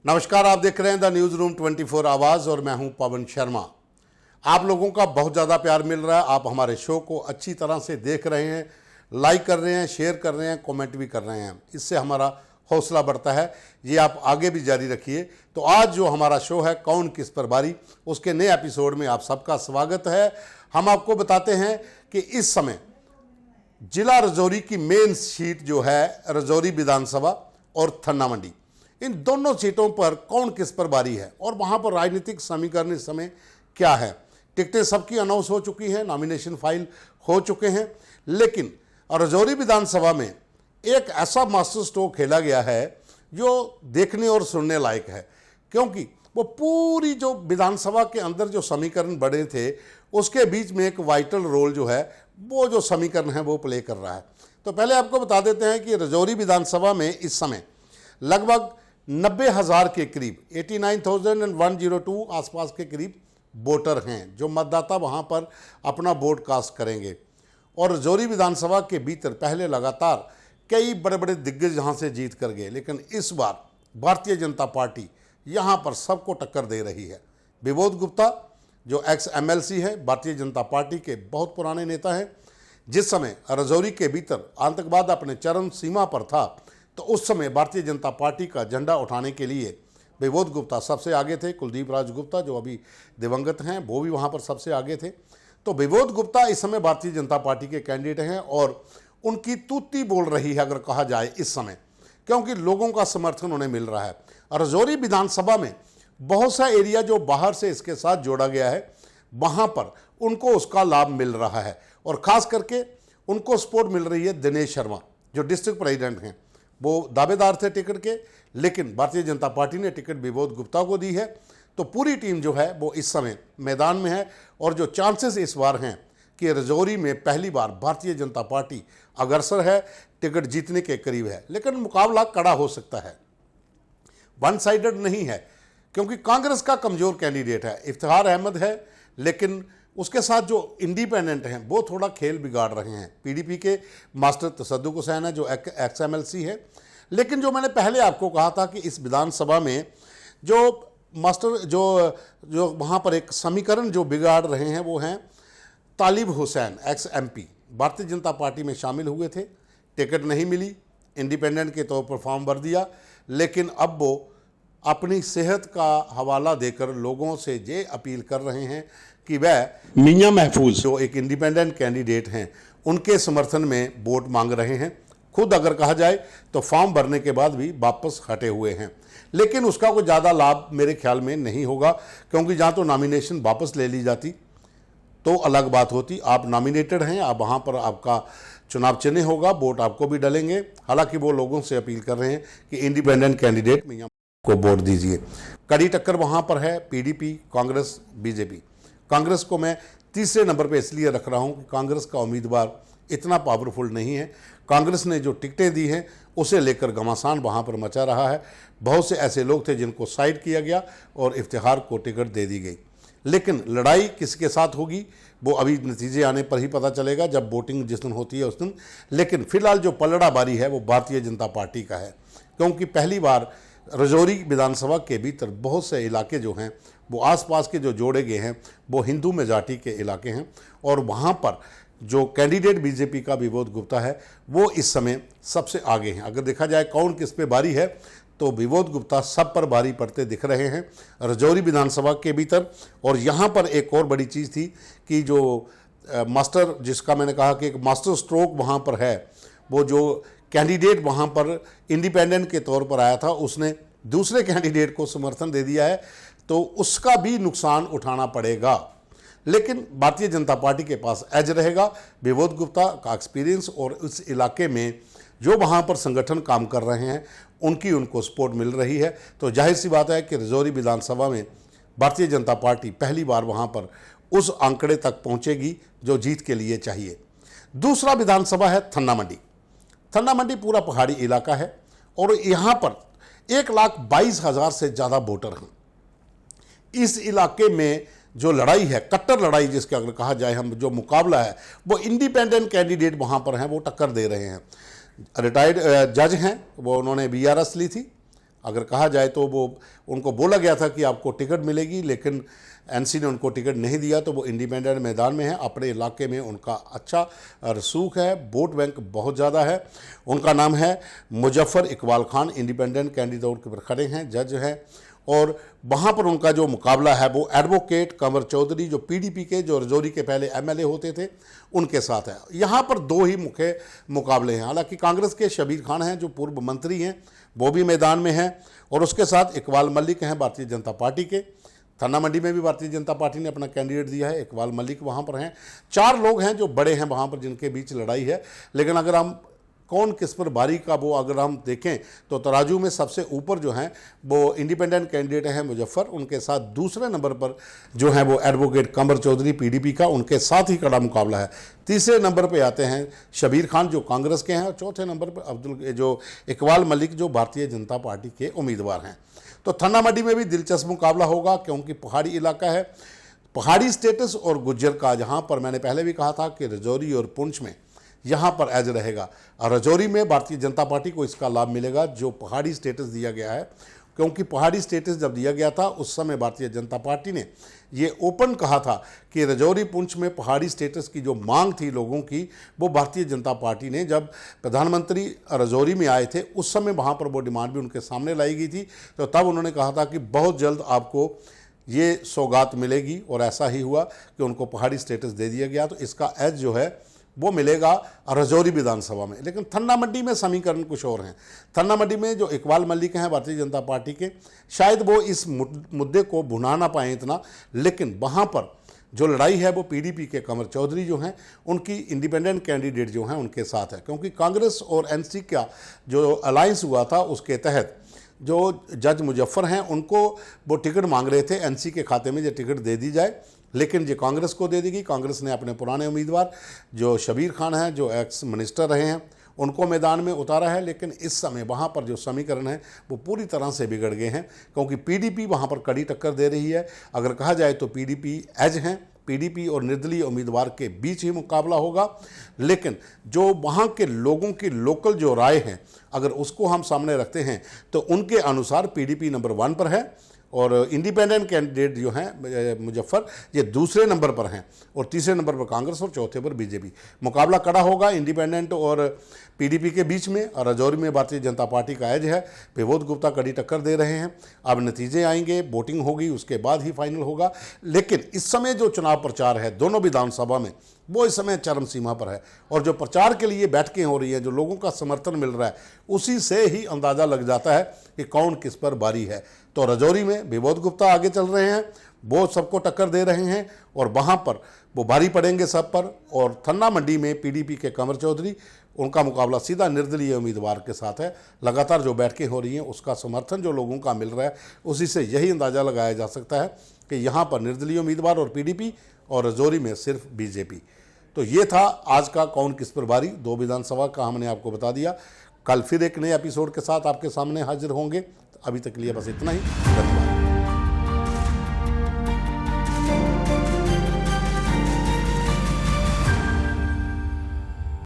नमस्कार, आप देख रहे हैं द न्यूज रूम 24 आवाज़ और मैं हूं पवन शर्मा। आप लोगों का बहुत ज़्यादा प्यार मिल रहा है। आप हमारे शो को अच्छी तरह से देख रहे हैं, लाइक कर रहे हैं, शेयर कर रहे हैं, कमेंट भी कर रहे हैं। इससे हमारा हौसला बढ़ता है। ये आप आगे भी जारी रखिए। तो आज जो हमारा शो है कौन किस पर बारी, उसके नए एपिसोड में आप सबका स्वागत है। हम आपको बताते हैं कि इस समय जिला रजौरी की मेन सीट जो है रजौरी विधानसभा और थन्ना मंडी, इन दोनों सीटों पर कौन किस पर बारी है और वहां पर राजनीतिक समीकरण इस समय क्या है। टिकटें सबकी अनाउंस हो चुकी हैं, नॉमिनेशन फाइल हो चुके हैं, लेकिन रजौरी विधानसभा में एक ऐसा मास्टर स्ट्रोक खेला गया है जो देखने और सुनने लायक है, क्योंकि वो पूरी जो विधानसभा के अंदर जो समीकरण बने थे उसके बीच में एक वाइटल रोल जो है वो जो समीकरण है वो प्ले कर रहा है। तो पहले आपको बता देते हैं कि रजौरी विधानसभा में इस समय लगभग 90,000 के करीब 89,102 आसपास के करीब वोटर हैं जो मतदाता वहां पर अपना वोट कास्ट करेंगे। और रजौरी विधानसभा के भीतर पहले लगातार कई बड़े बड़े दिग्गज यहां से जीत कर गए, लेकिन इस बार भारतीय जनता पार्टी यहां पर सबको टक्कर दे रही है। विबोध गुप्ता जो एक्स MLC है, भारतीय जनता पार्टी के बहुत पुराने नेता हैं, जिस समय रजौरी के भीतर आतंकवाद अपने चरम सीमा पर था तो उस समय भारतीय जनता पार्टी का झंडा उठाने के लिए विबोध गुप्ता सबसे आगे थे। कुलदीप राज गुप्ता जो अभी दिवंगत हैं वो भी वहां पर सबसे आगे थे। तो विबोध गुप्ता इस समय भारतीय जनता पार्टी के कैंडिडेट हैं और उनकी तूती बोल रही है अगर कहा जाए इस समय, क्योंकि लोगों का समर्थन उन्हें मिल रहा है। रजौरी विधानसभा में बहुत सा एरिया जो बाहर से इसके साथ जोड़ा गया है वहां पर उनको उसका लाभ मिल रहा है और खास करके उनको सपोर्ट मिल रही है। दिनेश शर्मा जो डिस्ट्रिक्ट प्रेसिडेंट हैं वो दावेदार थे टिकट के, लेकिन भारतीय जनता पार्टी ने टिकट विबोध गुप्ता को दी है। तो पूरी टीम जो है वो इस समय मैदान में है और जो चांसेस इस बार हैं कि रजौरी में पहली बार भारतीय जनता पार्टी अग्रसर है, टिकट जीतने के करीब है, लेकिन मुकाबला कड़ा हो सकता है, वन साइडेड नहीं है, क्योंकि कांग्रेस का कमजोर कैंडिडेट है, इफ्तिखार अहमद है, लेकिन उसके साथ जो इंडिपेंडेंट हैं वो थोड़ा खेल बिगाड़ रहे हैं। PDP के मास्टर तसद्दुक हुसैन है जो एक्स MLC है, लेकिन जो मैंने पहले आपको कहा था कि इस विधानसभा में जो मास्टर जो वहाँ पर एक समीकरण जो बिगाड़ रहे हैं वो हैं तालिब Hussain x MP, Bharatiya Janata party में शामिल हुए थे, टिकट नहीं मिली, इंडिपेंडेंट के तौर पर फॉर्म भर दिया, लेकिन अब वो अपनी सेहत का हवाला देकर लोगों से ये अपील कर रहे हैं कि वह मियां महफूज जो एक इंडिपेंडेंट कैंडिडेट हैं उनके समर्थन में वोट मांग रहे हैं। खुद अगर कहा जाए तो फॉर्म भरने के बाद भी वापस हटे हुए हैं, लेकिन उसका कोई ज़्यादा लाभ मेरे ख्याल में नहीं होगा, क्योंकि जहाँ तो नॉमिनेशन वापस ले ली जाती तो अलग बात होती। आप नॉमिनेटेड हैं, आप वहाँ पर आपका चुनाव चिन्ह होगा, वोट आपको भी डलेंगे। हालांकि वो लोगों से अपील कर रहे हैं कि इंडिपेंडेंट कैंडिडेट मियां को वोट दीजिए। कड़ी टक्कर वहाँ पर है PDP, कांग्रेस, BJP। कांग्रेस को मैं तीसरे नंबर पे इसलिए रख रहा हूँ कि कांग्रेस का उम्मीदवार इतना पावरफुल नहीं है। कांग्रेस ने जो टिकटें दी हैं उसे लेकर घमासान वहाँ पर मचा रहा है। बहुत से ऐसे लोग थे जिनको साइड किया गया और इफ्तिखार को टिकट दे दी गई, लेकिन लड़ाई किसके साथ होगी वो अभी नतीजे आने पर ही पता चलेगा, जब वोटिंग जिस दिन होती है उस दिन। लेकिन फिलहाल जो पलड़ा बारी है वो भारतीय जनता पार्टी का है, क्योंकि पहली बार रजौरी विधानसभा के भीतर बहुत से इलाके जो हैं वो आसपास के जो जोड़े गए हैं वो हिंदू मेजॉरिटी के इलाके हैं और वहाँ पर जो कैंडिडेट BJP का विबोध गुप्ता है वो इस समय सबसे आगे हैं। अगर देखा जाए कौन किस पे बारी है तो विबोध गुप्ता सब पर बारी पड़ते दिख रहे हैं रजौरी विधानसभा के भीतर। और यहाँ पर एक और बड़ी चीज़ थी कि जो मास्टर, जिसका मैंने कहा कि एक मास्टर स्ट्रोक वहाँ पर है, वो जो कैंडिडेट वहाँ पर इंडिपेंडेंट के तौर पर आया था उसने दूसरे कैंडिडेट को समर्थन दे दिया है, तो उसका भी नुकसान उठाना पड़ेगा। लेकिन भारतीय जनता पार्टी के पास एज रहेगा। विबोध गुप्ता का एक्सपीरियंस और उस इलाके में जो वहाँ पर संगठन काम कर रहे हैं उनको सपोर्ट मिल रही है। तो जाहिर सी बात है कि रजौरी विधानसभा में भारतीय जनता पार्टी पहली बार वहाँ पर उस आंकड़े तक पहुँचेगी जो जीत के लिए चाहिए। दूसरा विधानसभा है थन्ना मंडी। थन्ना मंडी पूरा पहाड़ी इलाका है और यहाँ पर 1,22,000 से ज़्यादा वोटर हैं। इस इलाके में जो लड़ाई है, कट्टर लड़ाई जिसके अगर कहा जाए, हम जो मुकाबला है वो इंडिपेंडेंट कैंडिडेट वहाँ पर हैं वो टक्कर दे रहे हैं। रिटायर्ड जज हैं वो, उन्होंने VRS ली थी, अगर कहा जाए तो वो उनको बोला गया था कि आपको टिकट मिलेगी, लेकिन एनसी ने उनको टिकट नहीं दिया, तो वो इंडिपेंडेंट मैदान में है। अपने इलाके में उनका अच्छा रसूख है, वोट बैंक बहुत ज़्यादा है। उनका नाम है मुजफ्फर इकबाल खान, इंडिपेंडेंट कैंडिडेट के पर खड़े हैं, जज हैं। और वहाँ पर उनका जो मुकाबला है वो एडवोकेट कंवर चौधरी, जो पीडीपी के, जो रजौरी के पहले एमएलए होते थे, उनके साथ है। यहाँ पर दो ही मुख्य मुकाबले हैं। हालांकि कांग्रेस के शबीर खान हैं, जो पूर्व मंत्री हैं, वो भी मैदान में हैं, और उसके साथ इकबाल मलिक हैं भारतीय जनता पार्टी के। थन्ना मंडी में भी भारतीय जनता पार्टी ने अपना कैंडिडेट दिया है, इकबाल मलिक वहाँ पर हैं। 4 लोग हैं जो बड़े हैं वहाँ पर, जिनके बीच लड़ाई है। लेकिन अगर हम कौन किस पर भारी का वो अगर हम देखें तो तराजू में सबसे ऊपर जो हैं वो इंडिपेंडेंट कैंडिडेट हैं मुजफ्फर, उनके साथ दूसरे नंबर पर जो है वो एडवोकेट कंवर चौधरी पीडीपी का, उनके साथ ही कड़ा मुकाबला है। तीसरे नंबर पे आते हैं शबीर खान जो कांग्रेस के हैं, और चौथे नंबर पर जो इकबाल मलिक जो भारतीय जनता पार्टी के उम्मीदवार हैं। तो थन्ना मंडी में भी दिलचस्प मुकाबला होगा, क्योंकि पहाड़ी इलाका है। पहाड़ी स्टेटस और गुज्जर का, जहाँ पर मैंने पहले भी कहा था कि रजौरी और पुंछ में यहाँ पर एज रहेगा, और रजौरी में भारतीय जनता पार्टी को इसका लाभ मिलेगा जो पहाड़ी स्टेटस दिया गया है। क्योंकि पहाड़ी स्टेटस जब दिया गया था उस समय भारतीय जनता पार्टी ने ये ओपन कहा था कि रजौरी पुंछ में पहाड़ी स्टेटस की जो मांग थी लोगों की, वो भारतीय जनता पार्टी ने जब प्रधानमंत्री रजौरी में आए थे उस समय वहाँ पर वो डिमांड भी उनके सामने लाई गई थी। तो तब उन्होंने कहा था कि बहुत जल्द आपको ये सौगात मिलेगी, और ऐसा ही हुआ कि उनको पहाड़ी स्टेटस दे दिया गया। तो इसका एज जो है वो मिलेगा रजौरी विधानसभा में। लेकिन थन्ना मंडी में समीकरण कुछ और हैं। थन्ना मंडी में जो इकबाल मलिक हैं भारतीय जनता पार्टी के, शायद वो इस मुद्दे को भुना ना पाएँ इतना, लेकिन वहाँ पर जो लड़ाई है वो पीडीपी के कंवर चौधरी जो हैं, उनकी इंडिपेंडेंट कैंडिडेट जो हैं उनके साथ है। क्योंकि कांग्रेस और एनसी का जो अलायंस हुआ था उसके तहत जो जज मुजफ्फर हैं उनको वो टिकट मांग रहे थे एनसी के खाते में, जो टिकट दे दी जाए, लेकिन ये कांग्रेस को दे दी गई। कांग्रेस ने अपने पुराने उम्मीदवार जो शबीर खान हैं, जो एक्स मिनिस्टर रहे हैं, उनको मैदान में उतारा है। लेकिन इस समय वहाँ पर जो समीकरण है वो पूरी तरह से बिगड़ गए हैं, क्योंकि पीडीपी वहाँ पर कड़ी टक्कर दे रही है। अगर कहा जाए तो पीडीपी एज हैं, पीडीपी और निर्दलीय उम्मीदवार के बीच ही मुकाबला होगा। लेकिन जो वहाँ के लोगों की लोकल जो राय है, अगर उसको हम सामने रखते हैं तो उनके अनुसार पीडीपी नंबर 1 पर है, और इंडिपेंडेंट कैंडिडेट जो हैं मुजफ्फर ये दूसरे नंबर पर हैं, और तीसरे नंबर पर कांग्रेस और चौथे पर बीजेपी। मुकाबला कड़ा होगा इंडिपेंडेंट और पीडीपी के बीच में, और रजौरी में भारतीय जनता पार्टी का एज है। विबोध गुप्ता कड़ी टक्कर दे रहे हैं। अब नतीजे आएंगे, वोटिंग होगी, उसके बाद ही फाइनल होगा। लेकिन इस समय जो चुनाव प्रचार है दोनों विधानसभा में, वो इस समय चरम सीमा पर है, और जो प्रचार के लिए बैठकें हो रही हैं, जो लोगों का समर्थन मिल रहा है, उसी से ही अंदाज़ा लग जाता है कि कौन किस पर भारी है। तो रजौरी में विबोध गुप्ता आगे चल रहे हैं, वो सबको टक्कर दे रहे हैं, और वहाँ पर वो भारी पड़ेंगे सब पर। और थन्ना मंडी में पीडीपी के कंवर चौधरी, उनका मुकाबला सीधा निर्दलीय उम्मीदवार के साथ है। लगातार जो बैठकें हो रही हैं उसका समर्थन जो लोगों का मिल रहा है, उसी से यही अंदाज़ा लगाया जा सकता है कि यहाँ पर निर्दलीय उम्मीदवार और पीडीपी, और रजौरी में सिर्फ बीजेपी। तो ये था आज का कौन किस पर भारी, 2 विधानसभा का हमने आपको बता दिया। कल फिर एक नए एपिसोड के साथ आपके सामने हाजिर होंगे। अभी तक के लिए बस इतना ही। धन्यवाद।